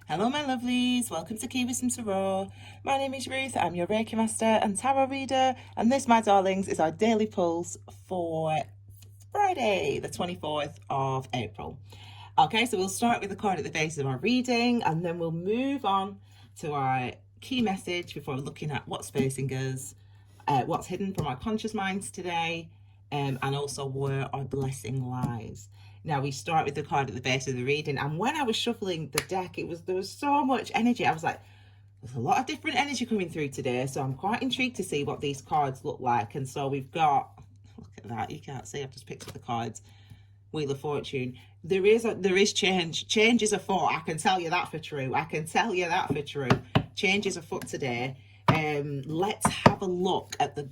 Hello my lovelies, welcome to Key Wisdom Tarot. My name is Ruth, I'm your Reiki Master and Tarot Reader, and this, my darlings, is our daily pulse for Friday, the 24th of April. Okay, so we'll start with the card at the base of our reading, and then we'll move on to our key message before looking at what's facing us, what's hidden from our conscious minds today, and also where our blessing lies. Now we start with the card at the base of the reading, and when I was shuffling the deck, there was so much energy. I was like, there's a lot of different energy coming through today, so I'm quite intrigued to see what these cards look like. And so we've got, look at that, you can't see, I've just picked up the cards. Wheel of Fortune. There is change. Change is afoot. I can tell you that for true. Change is afoot today. Let's have a look at the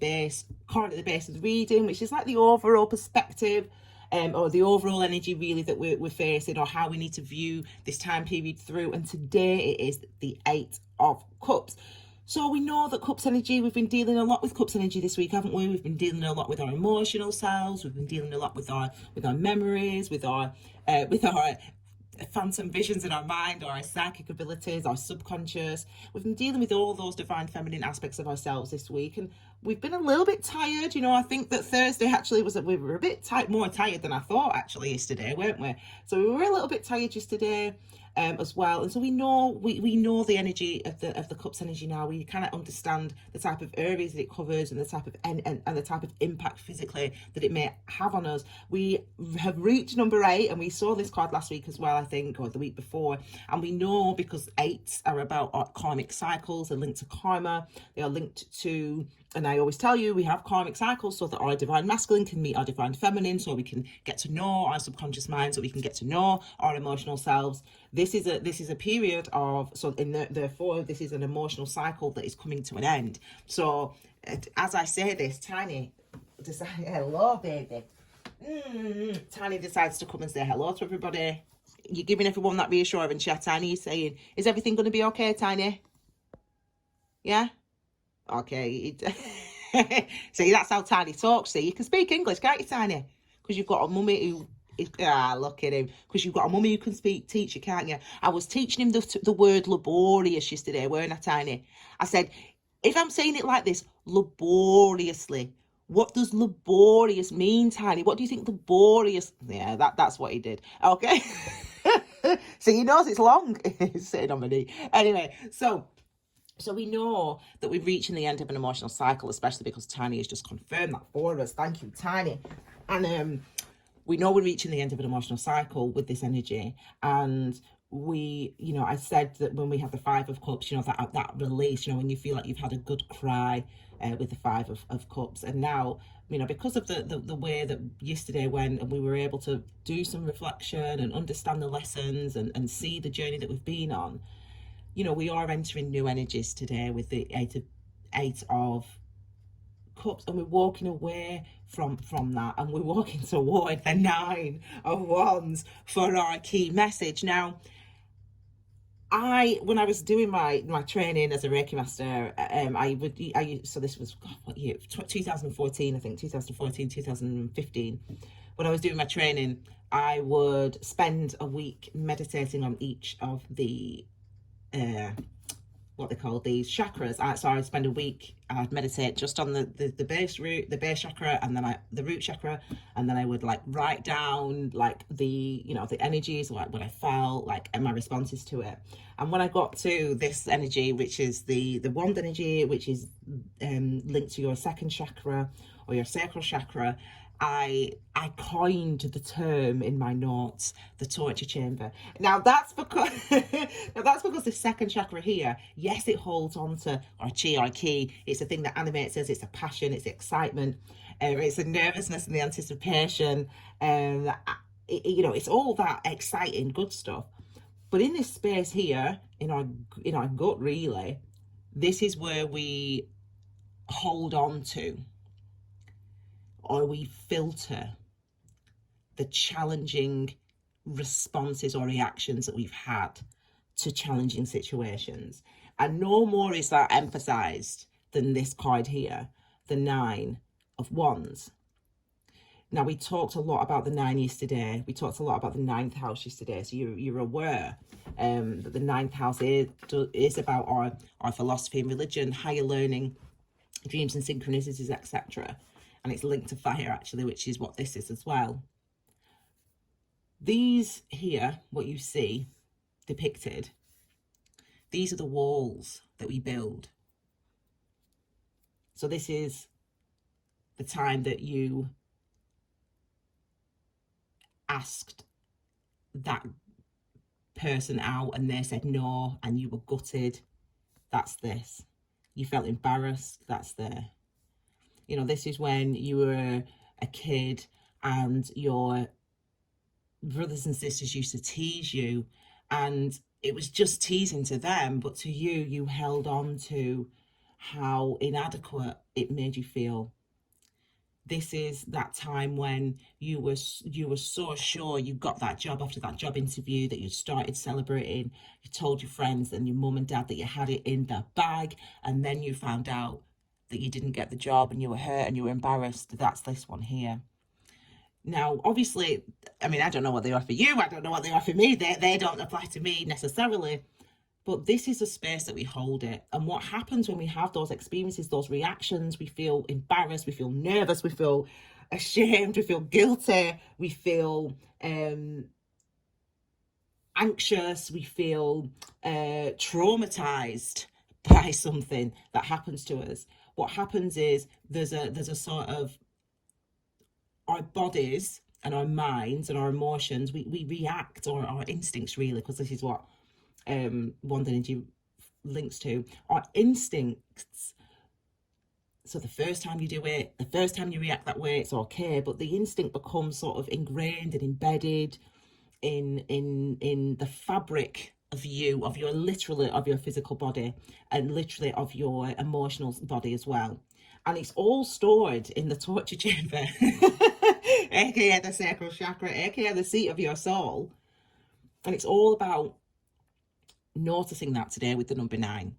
card at the base of the reading, which is like the overall perspective, or the overall energy really that we're facing, or how we need to view this time period through. And today it is the 8 of Cups. So we know that Cups energy, we've been dealing a lot with Cups energy this week, haven't we? We've been dealing a lot with our emotional selves. We've been dealing a lot with our memories, with our phantom visions in our mind, or our psychic abilities, our subconscious. We've been dealing with all those divine feminine aspects of ourselves this week, and we've been a little bit tired. You know, I think that Thursday actually we were a bit more tired than I thought actually yesterday, weren't we? So we were a little bit tired yesterday. As well, and so we know the energy of the Cups energy now. We kind of understand the type of areas that it covers, and the type of and the type of impact physically that it may have on us. We have reached number 8, and we saw this card last week as well, I think, or the week before. And we know, because 8s are about our karmic cycles, they're linked to karma, they are linked to, and I always tell you, we have karmic cycles so that our divine masculine can meet our divine feminine, so we can get to know our subconscious mind, so we can get to know our emotional selves. This is a period of, so therefore this is an emotional cycle that is coming to an end. So as I say this, Tiny decides, hello baby, Tiny decides to come and say hello to everybody. You're giving everyone that reassurance, yeah, Tiny? You're saying, is everything going to be okay, Tiny? Yeah? Okay. See, that's how Tiny talks. See, you can speak English, can't you, Tiny? Because you've got a mummy who... look at him. Because you've got a mummy who can teach you, can't you? I was teaching him the word laborious yesterday, weren't I, Tiny? I said, if I'm saying it like this, laboriously, what does laborious mean, Tiny? What do you think laborious... Yeah, that's what he did. Okay. So he knows it's long. He's sitting on my knee. Anyway, so we know that we're reaching the end of an emotional cycle, especially because Tiny has just confirmed that for us. Thank you, Tiny. And we know we're reaching the end of an emotional cycle with this energy. And I said that when we have the 5 of Cups, that release, when you feel like you've had a good cry with the 5 of Cups. And now, because of the way that yesterday went, and we were able to do some reflection and understand the lessons and see the journey that we've been on, we are entering new energies today with the 8 of Cups, and we're walking away from that, and we're walking toward the 9 of Wands for our key message. Now, when I was doing my training as a Reiki Master, so this was, what year? 2014, I think, 2015. When I was doing my training, I would spend a week meditating on each of the what they call these chakras. So I would spend a week, I'd meditate just on the base chakra, and then the root chakra, and then I would write down the energies, what I felt and my responses to it. And when I got to this energy, which is the wand energy, which is linked to your 2nd chakra or your sacral chakra, I coined the term in my notes, the torture chamber. Now that's because the 2nd chakra here, yes, it holds on to our chi, our ki. It's a thing that animates us. It's a passion. It's excitement. It's the nervousness and the anticipation. It's all that exciting, good stuff. But in this space here, in our gut, really, this is where we hold on to, or we filter the challenging responses or reactions that we've had to challenging situations. And no more is that emphasized than this card here, the 9 of Wands. Now, we talked a lot about the 9 yesterday. We talked a lot about the 9th house yesterday, so you're aware that the ninth house is about our philosophy and religion, higher learning, dreams and synchronicities, etc. And it's linked to fire, actually, which is what this is as well. These here, what you see depicted, these are the walls that we build. So this is the time that you asked that person out and they said no and you were gutted. That's this. You felt embarrassed. That's there. You know, this is when you were a kid and your brothers and sisters used to tease you, and it was just teasing to them, but to you, you held on to how inadequate it made you feel. This is that time when you were so sure you got that job after that job interview, that you started celebrating. You told your friends and your mum and dad that you had it in the bag, and then you found out that you didn't get the job and you were hurt and you were embarrassed. That's this one here. Now, obviously, I mean, I don't know what they are for you. I don't know what they are for me. They don't apply to me necessarily. But this is a space that we hold it. And what happens when we have those experiences, those reactions, we feel embarrassed, we feel nervous, we feel ashamed, we feel guilty, we feel anxious, we feel traumatized by something that happens to us. What happens is there's a sort of, our bodies and our minds and our emotions, we react, or our instincts really, because this is what Wand Energy links to, our instincts. So the first time you do it, the first time you react that way, it's okay, but the instinct becomes sort of ingrained and embedded in the fabric of you, of your, literally of your physical body, and literally of your emotional body as well. And it's all stored in the torture chamber, aka the sacral chakra, aka the seat of your soul. And it's all about noticing that today with the number 9.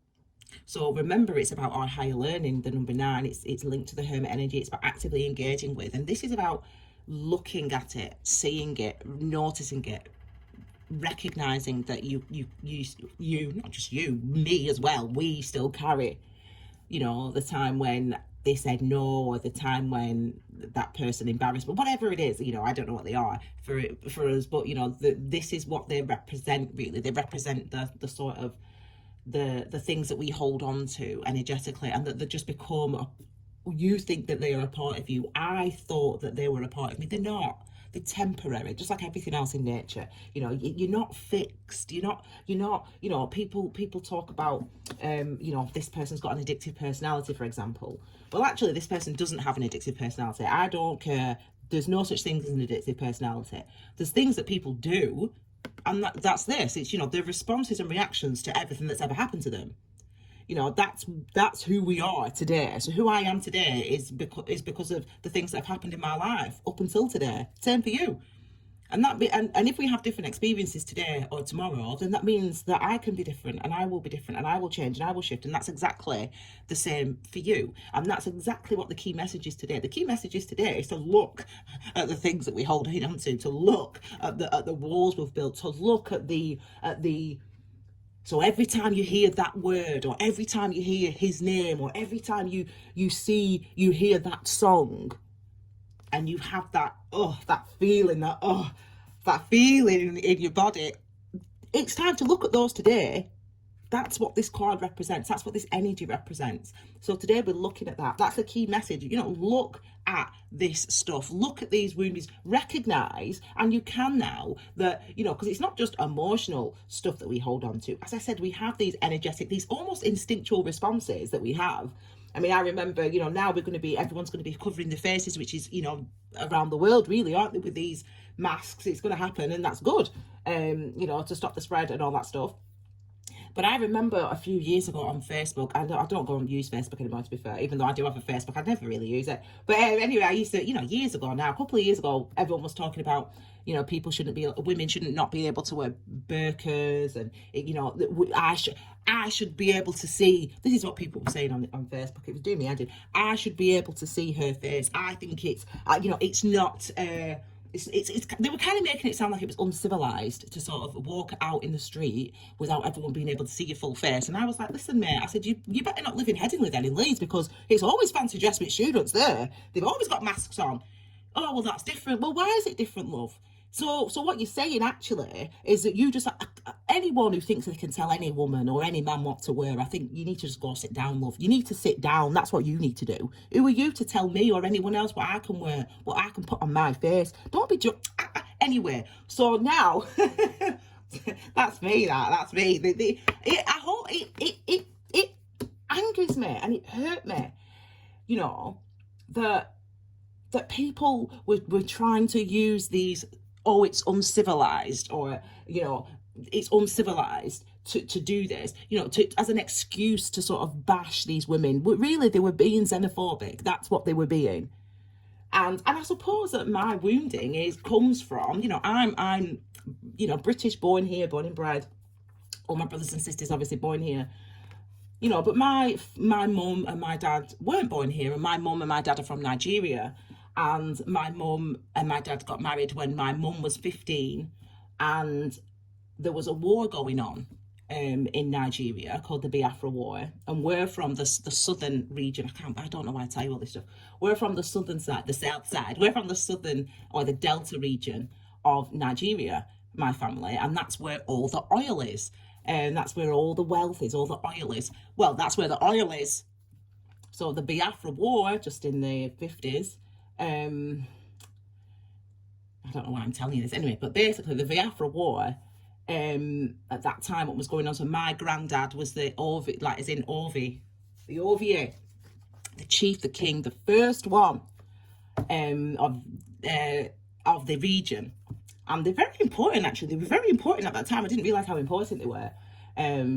So remember, it's about our higher learning, the number 9. It's linked to the Hermit energy. It's about actively engaging with, and this is about looking at it, seeing it, noticing it, recognizing that you, not just you, me as well, we still carry, you know, the time when they said no, or the time when that person embarrassed, but whatever it is, you know, I don't know what they are for us, but you know, this is what they represent. Really, they represent the sort of the things that we hold on to energetically, and that they just become, you think that they are a part of you. I thought that they were a part of me. They're not. They're temporary, just like everything else in nature. You know, you're not fixed. You're not, you know, people talk about, you know, this person's got an addictive personality, for example. Well, actually, this person doesn't have an addictive personality. I don't care. There's no such thing as an addictive personality. There's things that people do, and that's this. It's, you know, their responses and reactions to everything that's ever happened to them. You know, that's who we are today. So who I am today is because of the things that have happened in my life up until today. Same for you. And and if we have different experiences today or tomorrow, then that means that I can be different, and I will be different, and I will change, and I will shift. And that's exactly the same for you. And that's exactly what the key message is today. The key message is today is to look at the things that we hold on to look at the walls we've built, to look at the so every time you hear that word, or every time you hear his name, or every time you hear that song, and you have that feeling in your body, it's time to look at those today. That's what this card represents. That's what this energy represents. So today we're looking at that. That's the key message. You know, look at this stuff. Look at these wounds. Recognize, and you can now, that, you know, because it's not just emotional stuff that we hold on to. As I said, we have these energetic, these almost instinctual responses that we have. I mean, I remember, you know, now everyone's going to be covering their faces, which is, you know, around the world really, aren't they, with these masks? It's going to happen, and that's good, you know, to stop the spread and all that stuff. But I remember a few years ago on Facebook, I don't go and use Facebook anymore, to be fair, even though I do have a Facebook, I never really use it. But anyway, I used to, you know, years ago now, a couple of years ago, everyone was talking about, you know, women shouldn't not be able to wear burqas, and, you know, I should be able to see, this is what people were saying on Facebook, it was doing me head in, I should be able to see her face. I think it's, you know, it's not, they were kind of making it sound like it was uncivilized to sort of walk out in the street without everyone being able to see your full face. And I was like, listen, mate, I said, you better not live in Headingley then in Leeds, because it's always fancy dress with students there. They've always got masks on. Oh, well, that's different. Well, why is it different, love? So what you're saying actually is that you just, anyone who thinks they can tell any woman or any man what to wear, I think you need to just go sit down, love. You need to sit down. That's what you need to do. Who are you to tell me or anyone else what I can wear, what I can put on my face? Don't be anyway. So now, that's me. That's me. I hope it angers me and it hurt me, you know, that people were trying to use these, oh, it's uncivilized, or, you know, it's uncivilized to do this, you know, as an excuse to sort of bash these women. But really, they were being xenophobic. That's what they were being. And I suppose that my wounding comes from, you know, I'm you know, British, born here, born and bred. All my brothers and sisters obviously born here. You know, but my mum and my dad weren't born here, and my mum and my dad are from Nigeria. And my mum and my dad got married when my mum was 15, and there was a war going on in Nigeria called the Biafra War, and we're from the southern region. I don't know why I tell you all this stuff. We're from the southern side, the south side. We're from the southern, or the delta region of Nigeria, my family, and that's where all the oil is, and that's where all the wealth is, all the oil is. Well, that's where the oil is. So the Biafra War, just in the 50s, I don't know why I'm telling you this anyway, but basically the Biafra War, at that time, what was going on, so my granddad was the Ovi, like as in Ovi, the OVA, the chief, the king, the first one of the region. And they're very important, actually. They were very important at that time. I didn't realise how important they were.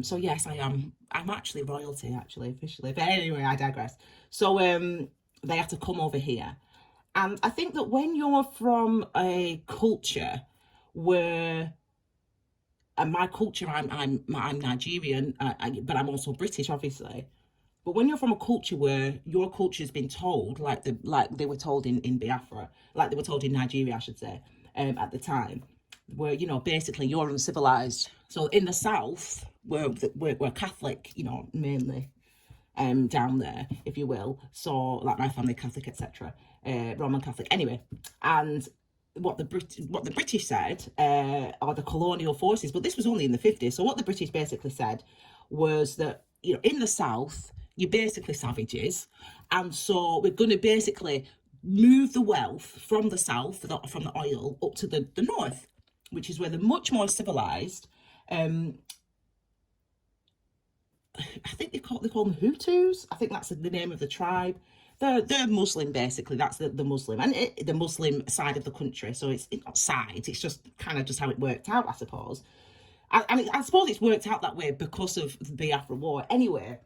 So yes, I'm actually royalty, actually, officially. But anyway, I digress. So they had to come over here. And I think that when you're from a culture where, and my culture, I'm Nigerian, but I'm also British, obviously. But when you're from a culture where your culture's been told, like they were told in Biafra, like they were told in Nigeria, I should say, at the time, where, you know, basically you're uncivilized. So in the south, we're Catholic, you know, mainly. Down there, if you will. So like my family, Catholic, etc., Roman Catholic. Anyway, and what the British said, are the colonial forces, but this was only in the 50s. So what the British basically said was that, you know, in the south, you're basically savages, and so we're going to basically move the wealth from the south, from the oil, up to the north, which is where they're much more civilized. I think they call them Hutus. I think that's the name of the tribe. They're Muslim, basically. That's the Muslim, and the Muslim side of the country. So it's not sides. It's just kind of just how it worked out, I suppose. I suppose it's worked out that way because of the Biafra War. Anyway,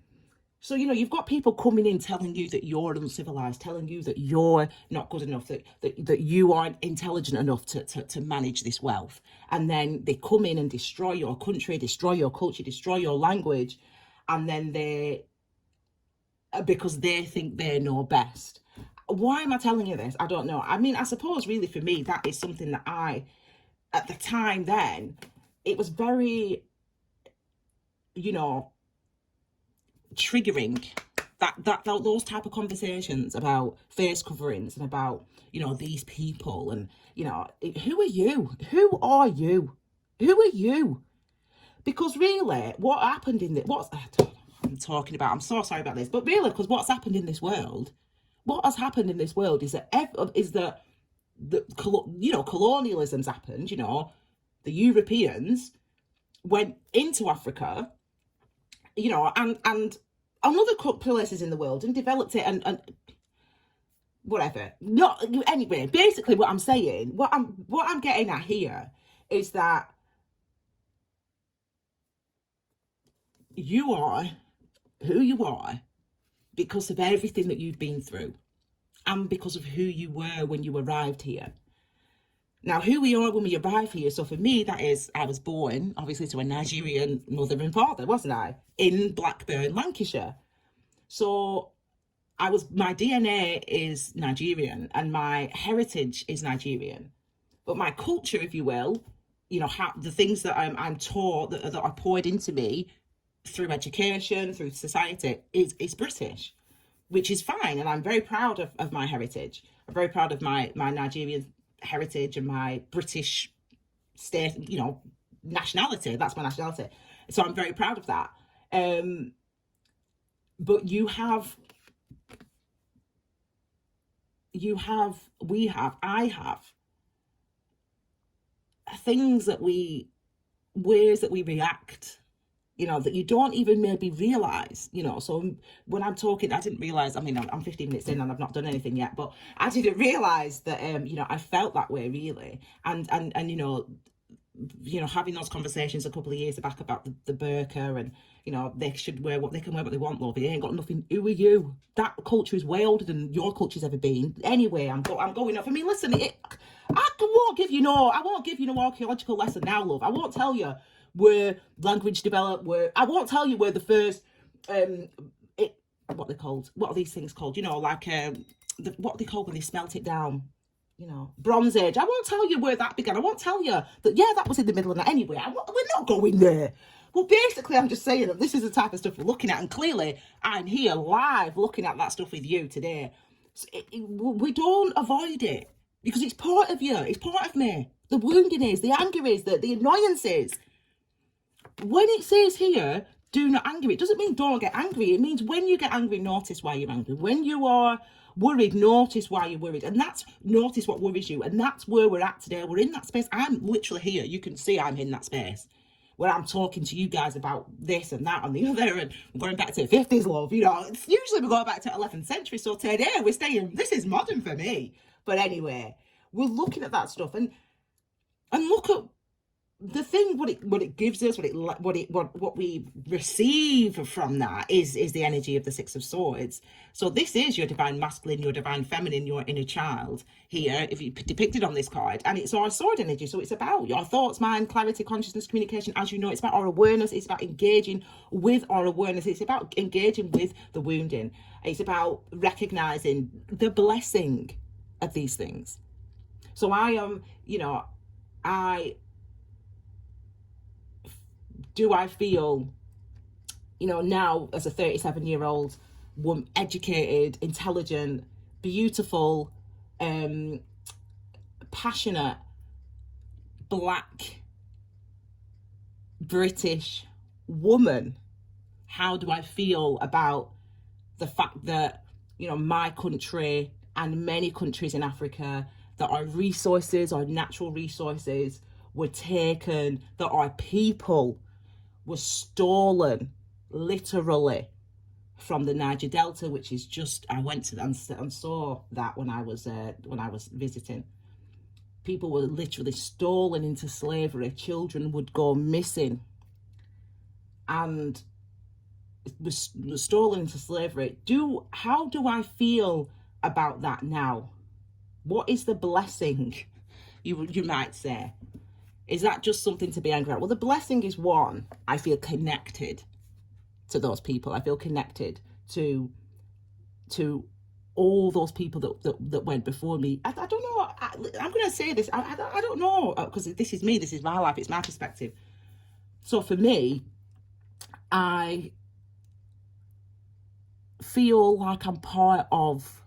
so, you know, you've got people coming in telling you that you're uncivilized, telling you that you're not good enough, that you aren't intelligent enough to manage this wealth. And then they come in and destroy your country, destroy your culture, destroy your language. And then because they think they know best. Why am I telling you this? I don't know. I mean, I suppose really for me, that is something that at the time then, it was very, you know, triggering, that those type of conversations about face coverings and about, you know, these people, and, you know, who are you? Who are you? Who are you? Because really, what happened in I'm talking about, I'm so sorry about this, but really, because what's happened in this world, what has happened in this world is that you know, colonialism's happened. You know, the Europeans went into Africa, you know, and other places in the world, and developed it, and whatever. Not anyway. Basically, what I'm saying, what I'm getting at here is that you are who you are because of everything that you've been through, and because of who you were when you arrived here. Now, who we are when we arrive here, so for me, that is, I was born, obviously, to a Nigerian mother and father, wasn't I? In Blackburn, Lancashire. So my DNA is Nigerian, and my heritage is Nigerian. But my culture, if you will, how the things that I'm taught that are poured into me through education, through society, is British, which is fine. And I'm very proud of my heritage. I'm very proud of my Nigerian heritage and my British state, nationality. That's my nationality. So I'm very proud of that. But I have things ways that we react, that you don't even maybe realize, so when I'm talking, I didn't realize, I'm 15 minutes in and I've not done anything yet, but I didn't realize that, I felt that way really. And having those conversations a couple of years back about the burqa and, they should wear they can wear what they want, love. It ain't got nothing. Who are you? That culture is way older than your culture's ever been. Anyway, I'm going off. Listen, I won't give you no archaeological lesson now, love. I won't tell you where language developed. I won't tell you where the first what are these things called? Like what are they called when they smelt it down? Bronze Age. I won't tell you where that began. I won't tell you that, that was in the middle of that. Anyway, we're not going there. Well, basically, I'm just saying that this is the type of stuff we're looking at. And clearly, I'm here live looking at that stuff with you today. So we don't avoid it because it's part of you. It's part of me. The wounding is, the anger is, the annoyance is. When it says here, do not anger, it doesn't mean don't get angry. It means when you get angry, notice why you're angry. When you are worried, notice why you're worried, and notice what worries you. And that's where we're at today. We're in that space. I'm literally here. You can see I'm in that space where I'm talking to you guys about this and that and the other, and we're going back to the 50s, love. It's usually we go back to 11th century, so today we're staying, this is modern for me. But anyway, we're looking at that stuff and look at the thing, what it gives us, what we receive from that is the energy of the Six of Swords. So this is your divine masculine, your divine feminine, your inner child here, if you depicted on this card, and it's our sword energy. So it's about your thoughts, mind, clarity, consciousness, communication. As you know, it's about our awareness. It's about engaging with our awareness. It's about engaging with the wounding. It's about recognizing the blessing of these things. So I feel, now as a 37-year-old woman, educated, intelligent, beautiful, passionate, Black, British woman, how do I feel about the fact that, my country and many countries in Africa, that our resources, our natural resources were taken, that our people was stolen, literally, from the Niger Delta, which is just, I went to and saw that when I was visiting. People were literally stolen into slavery. Children would go missing and was stolen into slavery. How do I feel about that now? What is the blessing, you might say? Is that just something to be angry at? Well, the blessing is one, I feel connected to those people. I feel connected to all those people that went before me. I don't know. I'm going to say this. I don't know, because this is me. This is my life. It's my perspective. So for me, I feel like I'm part of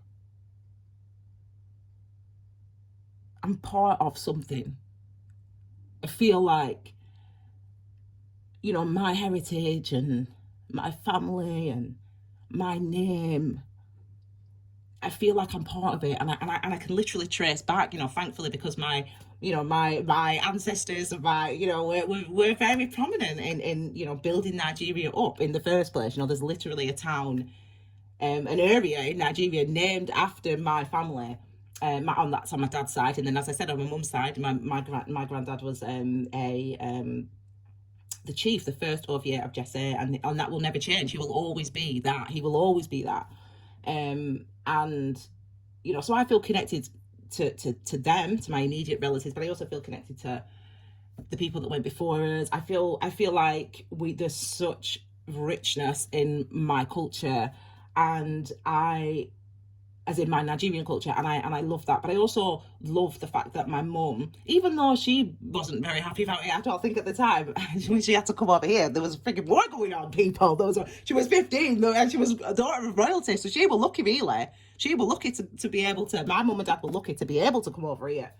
something. I feel like, my heritage and my family and my name, I feel like I'm part of it, and I can literally trace back, thankfully, because my ancestors, we're very prominent in building Nigeria up in the first place. There's literally a town, an area in Nigeria named after my family. That's on my dad's side, and then, as I said, on my mum's side, my granddad was the chief, the first Ovier of Jesse, and that will never change. He will always be that. And so I feel connected to them, to my immediate relatives, but I also feel connected to the people that went before us. I feel like there's such richness in my culture, and I as in my Nigerian culture, and I love that. But I also love the fact that my mum, even though she wasn't very happy about it, I don't think at the time, when she had to come over here, there was a freaking war going on, people. She was 15, and she was a daughter of royalty, so she was lucky, really. She was lucky to be able to, my mum and dad were lucky to be able to come over here.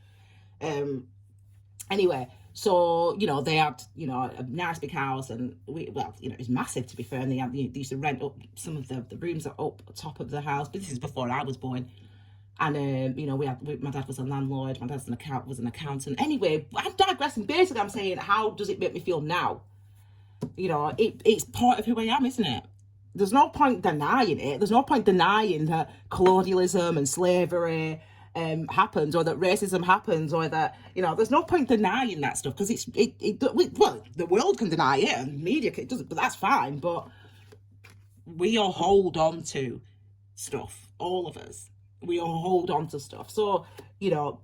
Anyway, so, they had, a nice big house, and it was massive, to be fair, and they used to rent up some of the rooms up top of the house, but this is before I was born. And, my dad was a landlord, my dad's was an accountant. Anyway, I'm digressing. Basically, I'm saying, how does it make me feel now? It's part of who I am, isn't it? There's no point denying it. There's no point denying that colonialism and slavery happens, or that racism happens, or that, there's no point denying that stuff, because the world can deny it and media doesn't, but that's fine. But we all hold on to stuff, all of us. We all hold on to stuff. So,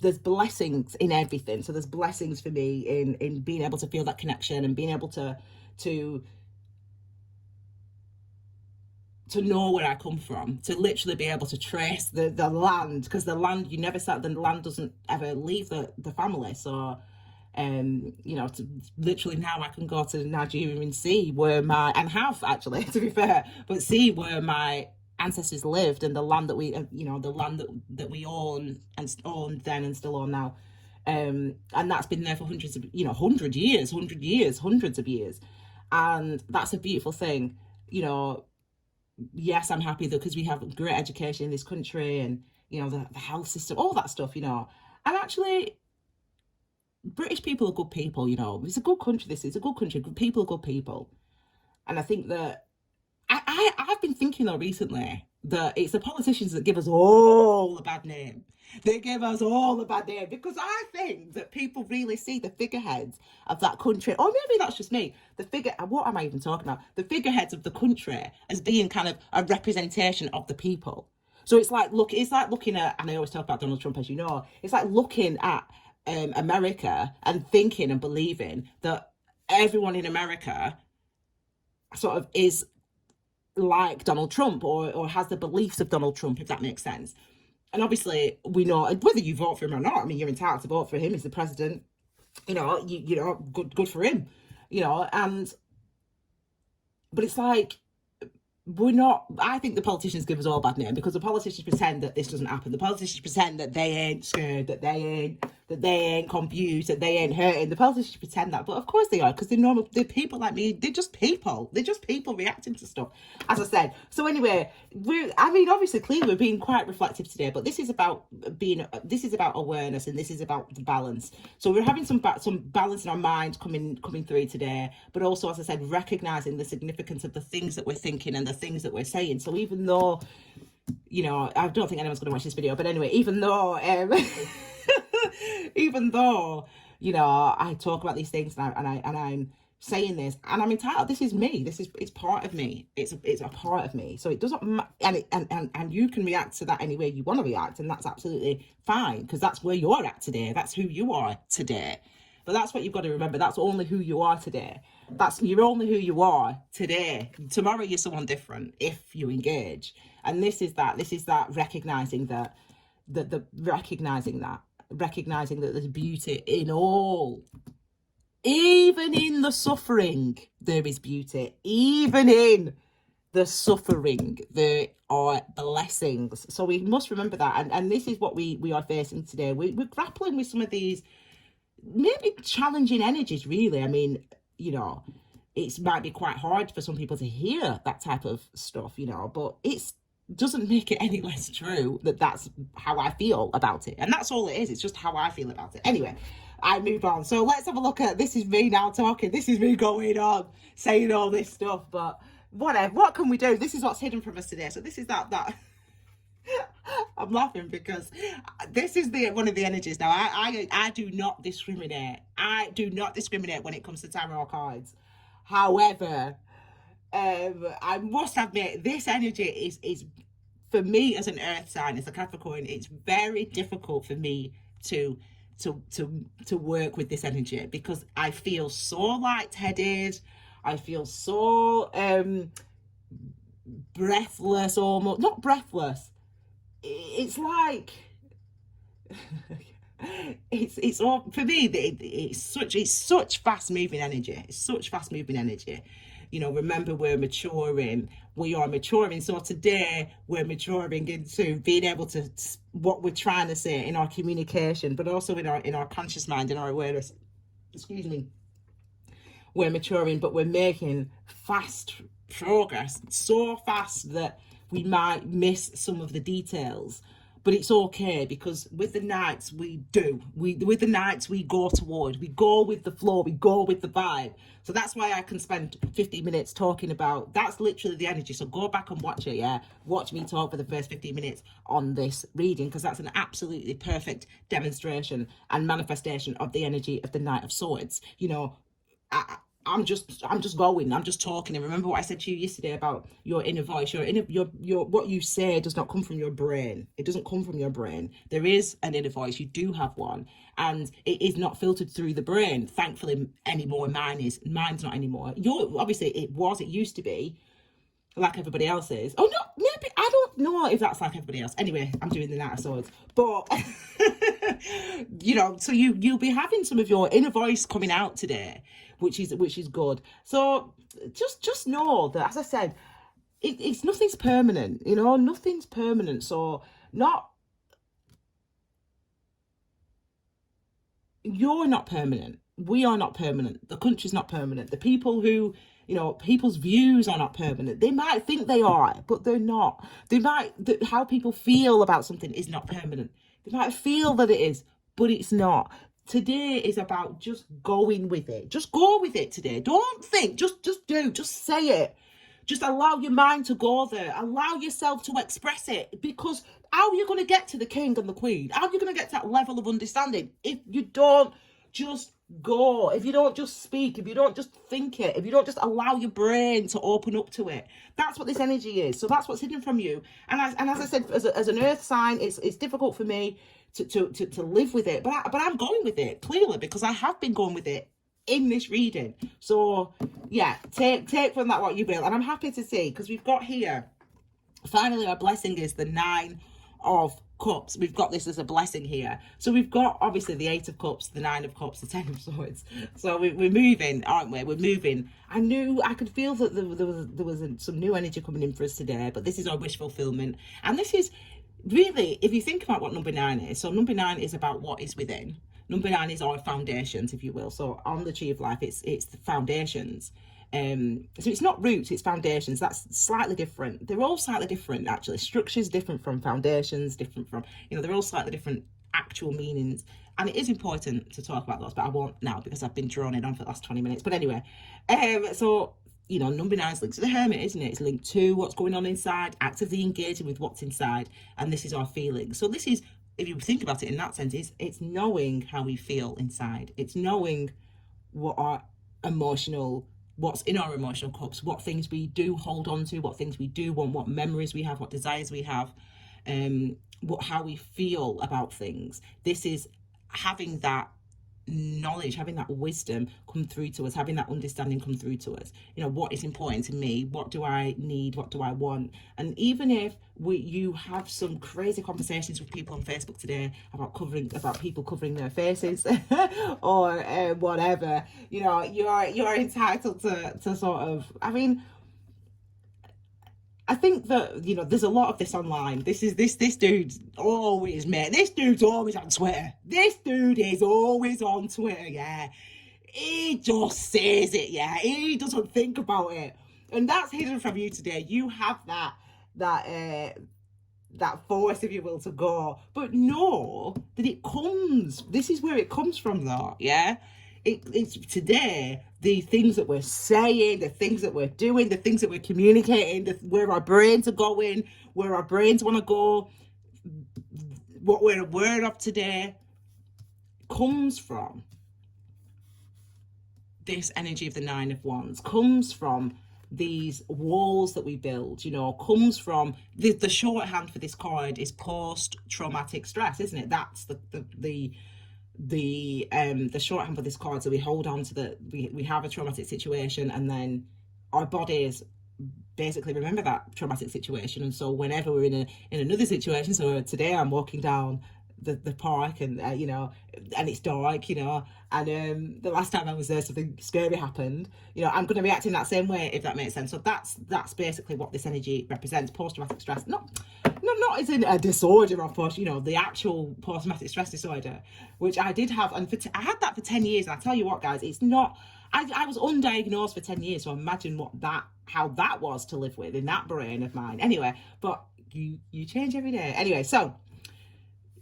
there's blessings in everything. So there's blessings for me in being able to feel that connection, and being able to know where I come from, to literally be able to trace the land, because the land, the land doesn't ever leave the family. So, literally now I can go to Nigeria and see where and have actually, to be fair, but see where my ancestors lived, and the land that we, the land that we own then and still own now. And that's been there for hundreds of years. And that's a beautiful thing. Yes, I'm happy that, because we have great education in this country, and the health system, all that stuff, and actually British people are good people. It's a good country. This is a good country. Good people are good people. And I think that I've been thinking though recently that it's the politicians that give us all a bad name. They give us all a bad name, because I think that people really see the figureheads of that country, or maybe that's just me, what am I even talking about? The figureheads of the country as being kind of a representation of the people. So it's like looking at, and I always talk about Donald Trump, as you know, it's like looking at America and thinking and believing that everyone in America sort of is like Donald Trump, or has the beliefs of Donald Trump, if that makes sense. And obviously, we know whether you vote for him or not. I mean, you're entitled to vote for him. He's the president. Good for him. But it's like, I think the politicians give us all a bad name, because the politicians pretend that this doesn't happen. The politicians pretend that they ain't scared, that they ain't confused, that they ain't hurting. The politicians pretend that, but of course they are, because they're people like me. They're just people reacting to stuff, as I said. So anyway, obviously, clearly we're being quite reflective today, but this is about awareness, and this is about the balance. So we're having some balance in our mind coming through today, but also, as I said, recognizing the significance of the things that we're thinking and the things that we're saying. So even though, I don't think anyone's going to watch this video, but anyway, even though I talk about these things, and I'm saying this, and I'm entitled, this is me, it's part of me, it's a part of me. So it doesn't and you can react to that any way you want to react, and that's absolutely fine, because that's where you're at today, that's who you are today. But that's what you've got to remember, that's only who you are today. You're only who you are today. Tomorrow you're someone different if you engage. And this is that recognizing that recognizing that there's beauty in all. Even in the suffering, there is beauty. Even in the suffering, there are blessings. So we must remember that. And this is what we are facing today. We're grappling with some of these maybe challenging energies, really. I mean, it might be quite hard for some people to hear that type of stuff, but it doesn't make it any less true that that's how I feel about it. And that's all it is. It's just how I feel about it. Anyway, I move on. So let's have a look at, this is me now talking. This is me going on, saying all this stuff, but whatever. What can we do? This is what's hidden from us today. So this is that I'm laughing because this is one of the energies. Now, I do not discriminate. I do not discriminate when it comes to tarot cards. However, I must admit, this energy is for me as an earth sign, as a Capricorn, it's very difficult for me to work with this energy, because I feel so lightheaded. I feel so breathless, almost not breathless. it's like it's all for me. It's such fast moving energy. It's such fast moving energy. You know, remember, we're maturing. We are maturing. So today we're maturing into being able to what we're trying to say in our communication, but also in our conscious mind, in our awareness. Excuse me. We're maturing, but we're making fast progress, so fast that we might miss some of the details. But it's okay, because with the nights with the nights we go toward, we go with the flow, we go with the vibe. So that's why I can spend 50 minutes talking about, that's literally the energy. So go back and watch it, yeah? Watch me talk for the first 15 minutes on this reading, because that's an absolutely perfect demonstration and manifestation of the energy of the Knight of Swords. You know, I'm just going. I'm just talking. And remember what I said to you yesterday about your inner voice. Your what you say does not come from your brain. It doesn't come from your brain. There is an inner voice. You do have one, and it is not filtered through the brain. Thankfully, anymore. Mine's not anymore. Obviously it used to be like everybody else's. Oh no, maybe I don't know if that's like everybody else. Anyway, I'm doing the Knight of Swords, but you know, so you'll be having some of your inner voice coming out today, which is good. So just know that, as I said, it's nothing's permanent. You know, nothing's permanent. So you're not permanent. We are not permanent. The country's not permanent. The people who, you know, people's views are not permanent. They might think they are, but they're not. How people feel about something is not permanent. They might feel that it is, but it's not. Today is about just going with it. Just go with it today. Don't think, just do, just say it. Just allow your mind to go there. Allow yourself to express it, because how are you going to get to the king and the queen? How are you going to get to that level of understanding if you don't just go, if you don't just speak, if you don't just think it, if you don't just allow your brain to open up to it? That's what this energy is. So that's what's hidden from you. And as I said, as an earth sign, it's difficult for me to live with it, but I'm going with it, clearly, because I have been going with it in this reading. So yeah, take from that what you will. And I'm happy to see, because we've got here, finally, our blessing is the 9 of Cups. We've got this as a blessing here. So we've got obviously the 8 of Cups, the 9 of Cups, the 10 of Swords. So we're moving, aren't we? We're moving. I could feel that there was some new energy coming in for us today, but this is our wish fulfillment. And this is really, if you think about what number 9 is, so number 9 is about what is within. Number 9 is our foundations, if you will. So on the Tree of Life, it's the foundations. So it's not roots, it's foundations. That's slightly different. They're all slightly different, actually. Structure's different from foundations, different from, you know, they're all slightly different actual meanings. And it is important to talk about those, but I won't now, because I've been droning on for the last 20 minutes. But anyway, so, you know, number 9 is linked to the Hermit, isn't it? It's linked to what's going on inside, actively engaging with what's inside. And this is our feelings. So this is, if you think about it in that sense, it's knowing how we feel inside. It's knowing what's in our emotional cups, what things we do hold on to, what things we do want, what memories we have, what desires we have, how we feel about things. This is having that knowledge, having that wisdom come through to us, having that understanding come through to us. You know, what is important to me, what do I need, what do I want? And even if you have some crazy conversations with people on Facebook today about people covering their faces or whatever, you know, you're entitled to sort of, I mean, I think that, you know, there's a lot of this online. This dude's always, mate. This dude's always on Twitter. This dude is always on Twitter, yeah. He just says it, yeah. He doesn't think about it. And that's hidden from you today. You have that force, if you will, to go. But know that this is where it comes from, though, yeah? It's today, the things that we're saying, the things that we're doing, the things that we're communicating, where our brains are going, where our brains want to go, what we're aware of today, comes from this energy of the 9 of Wands, comes from these walls that we build, you know, comes from the shorthand for this card is post-traumatic stress, isn't it? That's the shorthand for this card. So we hold on to we have a traumatic situation, and then our bodies basically remember that traumatic situation. And so whenever we're in another situation, so today I'm walking down the park, and and it's dark, and the last time I was there, something scary happened. I'm going to react in that same way, if that makes sense. So that's basically what this energy represents. Post-traumatic stress, not as in a disorder, of course, the actual post-traumatic stress disorder, which I did have, and I had that for 10 years. And I tell you what, guys, it's not. I was undiagnosed for 10 years, so imagine how that was to live with in that brain of mine. Anyway, but you change every day. Anyway, so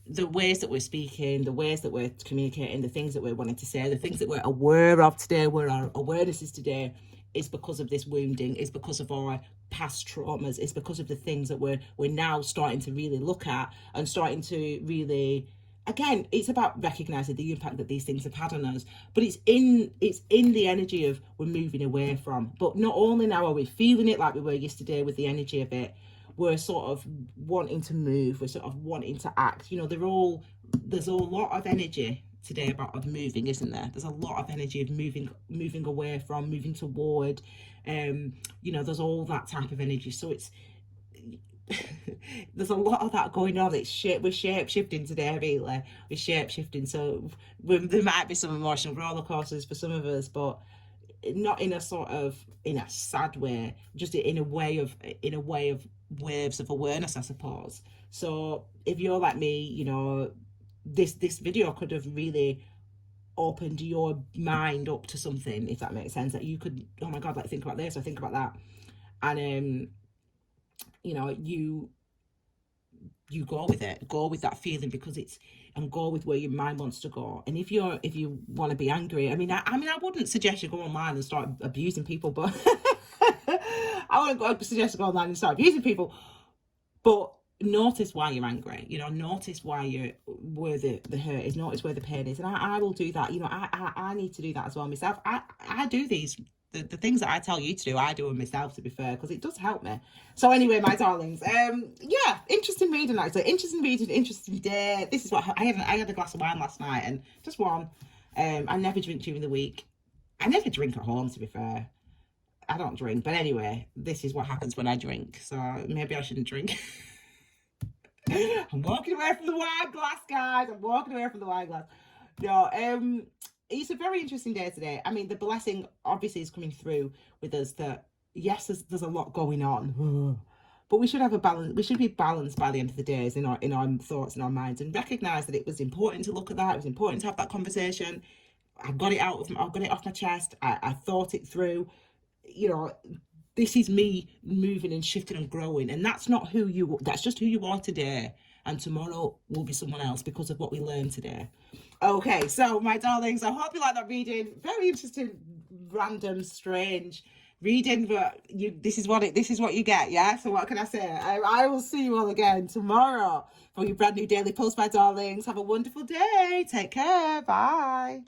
the ways that we're speaking, the ways that we're communicating, the things that we're wanting to say, the things that we're aware of today, where our awareness is today, is because of this wounding, is because of our past traumas, is because of the things that we're now starting to really look at and starting to really, again, it's about recognizing the impact that these things have had on us, but it's in the energy of we're moving away from. But not only now are we feeling it like we were yesterday with the energy of it, we're sort of wanting to move, we're sort of wanting to act. There's a lot of energy today about moving, isn't there? There's a lot of energy of moving away from, moving toward. There's all that type of energy. So it's there's a lot of that going on. We're shape shifting today, really. We're shape shifting. So there might be some emotional roller coasters for some of us, but not in a sad way, just in a way of waves of awareness, I suppose. So if you're like me, this video could have really opened your mind up to something, if that makes sense, that you could, oh my god, like think about this or think about that, and you go with it, go with that feeling, because and go with where your mind wants to go. And if you want to be angry, I mean I wouldn't suggest you go online and start abusing people, but I wouldn't suggest you go online and start abusing people, but notice why you're angry, notice where the hurt is, notice where the pain is. And I will do that. I need to do that as well myself. I do these, the things that I tell you to do, I do them myself, to be fair, because it does help me. So anyway, my darlings, interesting reading, actually. Interesting reading, interesting day. This is what I had a glass of wine last night, and just one. I never drink during the week. I never drink at home, to be fair. I don't drink, but anyway, this is what happens when I drink, so maybe I shouldn't drink. I'm walking away from the wine glass, guys. I'm walking away from the wine glass. No, it's a very interesting day today. I mean, the blessing obviously is coming through with us that, yes, there's a lot going on, but we should have a balance. We should be balanced by the end of the days in our thoughts and our minds, and recognize that it was important to look at that. It was important to have that conversation. I got it off my chest. I thought it through. This is me moving and shifting and growing, and that's just who you are today, and tomorrow will be someone else because of what we learned today. Okay, so my darlings, I hope you like that reading. Very interesting, random, strange reading, but this is what you get. Yeah, so what can I say? I will see you all again tomorrow for your brand new daily pulse, my darlings. Have a wonderful day. Take care. Bye.